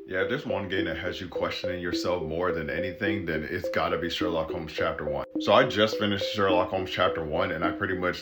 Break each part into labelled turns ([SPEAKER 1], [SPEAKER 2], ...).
[SPEAKER 1] Yeah, if there's one game that has you questioning yourself more than anything, then it's gotta be Sherlock Holmes Chapter 1. So I just finished Sherlock Holmes Chapter 1 and I pretty much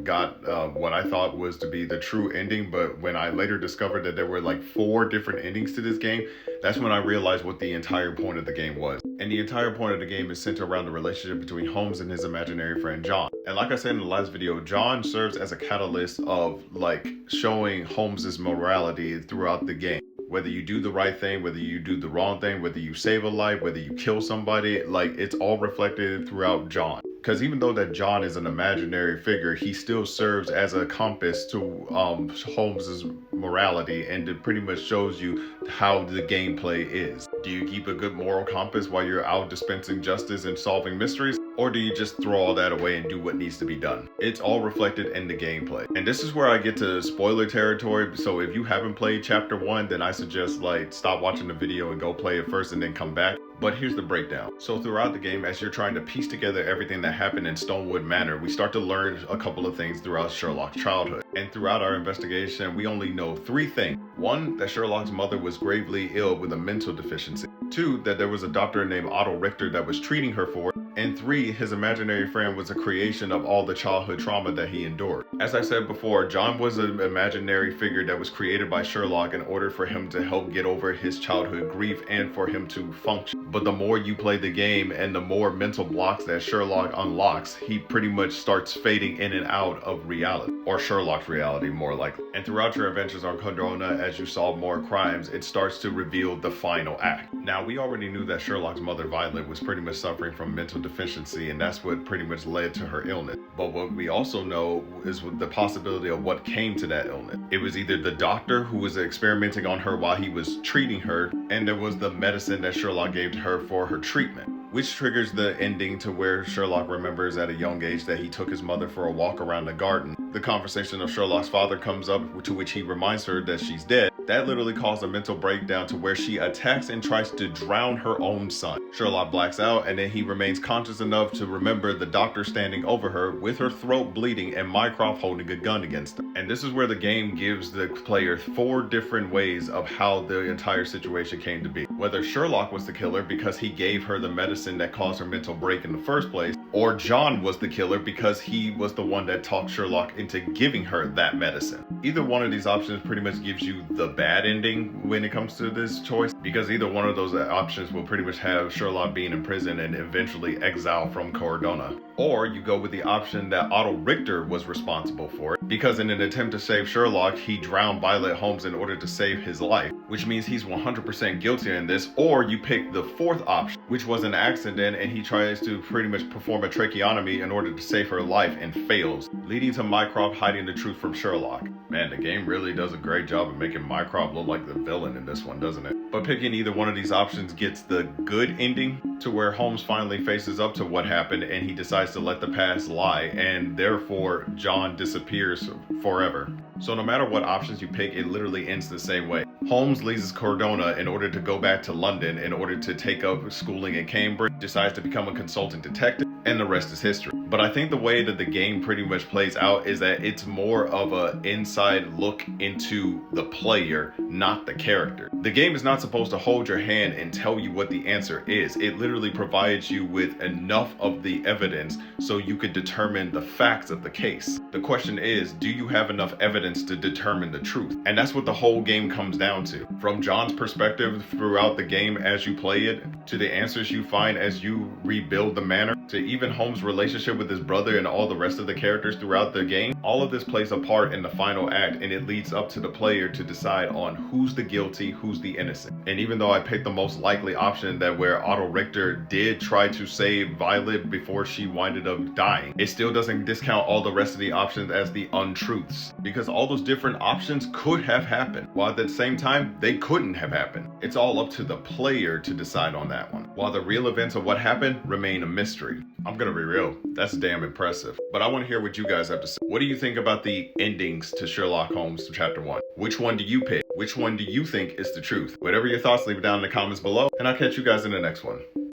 [SPEAKER 1] got what I thought was to be the true ending, but when I later discovered that there were like four different endings to this game, that's when I realized what the entire point of the game was. And the entire point of the game is centered around the relationship between Holmes and his imaginary friend John. And like I said in the last video, John serves as a catalyst of like showing Holmes's morality throughout the game. Whether you do the right thing, whether you do the wrong thing, whether you save a life, whether you kill somebody, like it's all reflected throughout John. Because even though that John is an imaginary figure, he still serves as a compass to Holmes's morality, and it pretty much shows you how the gameplay is. Do you keep a good moral compass while you're out dispensing justice and solving mysteries? Or do you just throw all that away and do what needs to be done? It's all reflected in the gameplay. And this is where I get to spoiler territory. So if you haven't played chapter 1, then I suggest like stop watching the video and go play it first and then come back. But here's the breakdown. So throughout the game, as you're trying to piece together everything that happened in Stonewood Manor, we start to learn a couple of things throughout Sherlock's childhood. And throughout our investigation, we only know three things. One, that Sherlock's mother was gravely ill with a mental deficiency. Two, that there was a doctor named Otto Richter that was treating her for it. And three, his imaginary friend was a creation of all the childhood trauma that he endured. As I said before, John was an imaginary figure that was created by Sherlock in order for him to help get over his childhood grief and for him to function. But the more you play the game and the more mental blocks that Sherlock unlocks, he pretty much starts fading in and out of reality, or Sherlock's reality more likely. And throughout your adventures on Condona, as you solve more crimes, it starts to reveal the final act. Now, we already knew that Sherlock's mother, Violet, was pretty much suffering from mental deficiency, and that's what pretty much led to her illness. But what we also know is the possibility of what came to that illness. It was either the doctor who was experimenting on her while he was treating her, and there was the medicine that Sherlock gave to her for her treatment, which triggers the ending to where Sherlock remembers at a young age that he took his mother for a walk around the garden. The conversation of Sherlock's father comes up, to which he reminds her that she's dead. That literally caused a mental breakdown to where she attacks and tries to drown her own son. Sherlock blacks out, and then he remains conscious enough to remember the doctor standing over her with her throat bleeding and Mycroft holding a gun against her. And this is where the game gives the player four different ways of how the entire situation came to be. Whether Sherlock was the killer because he gave her the medicine that caused her mental break in the first place, or John was the killer because he was the one that talked Sherlock into giving her that medicine. Either one of these options pretty much gives you the bad ending when it comes to this choice, because either one of those options will pretty much have Sherlock being in prison and eventually exiled from Cordona. Or you go with the option that Otto Richter was responsible for it, because in an attempt to save Sherlock, he drowned Violet Holmes in order to save his life, which means he's 100% guilty in this. Or you pick the fourth option, which was an accident, and he tries to pretty much perform a tracheotomy in order to save her life and fails, leading to Mycroft hiding the truth from Sherlock. Man, the game really does a great job of making Mycroft look like the villain in this one, doesn't it? But picking either one of these options gets the good ending, to where Holmes finally faces up to what happened and he decides to let the past lie, and therefore John disappears forever. So no matter what options you pick, it literally ends the same way. Holmes leaves Cordona in order to go back to London in order to take up schooling in Cambridge, decides to become a consultant detective, and the rest is history. But I think the way that the game pretty much plays out is that it's more of an inside look into the player, not the character. The game is not supposed to hold your hand and tell you what the answer is. It literally provides you with enough of the evidence so you could determine the facts of the case. The question is, do you have enough evidence to determine the truth? And that's what the whole game comes down to. From John's perspective throughout the game as you play it, to the answers you find as you rebuild the manor, to even Holmes' relationship with his brother and all the rest of the characters throughout the game, all of this plays a part in the final act, and it leads up to the player to decide on who's the guilty, who's the innocent. And even though I picked the most likely option, that where Otto Richter did try to save Violet before she winded up dying, it still doesn't discount all the rest of the options as the untruths, because all those different options could have happened, while at the same time they couldn't have happened. It's all up to the player to decide on that one, while the real events of what happened remain a mystery. I'm gonna be real, that's damn impressive. But I want to hear what you guys have to say. What do you think about the endings to Sherlock Holmes Chapter 1? Which one do you pick? Which one do you think is the truth? Whatever your thoughts, leave it down in the comments below, and I'll catch you guys in the next one.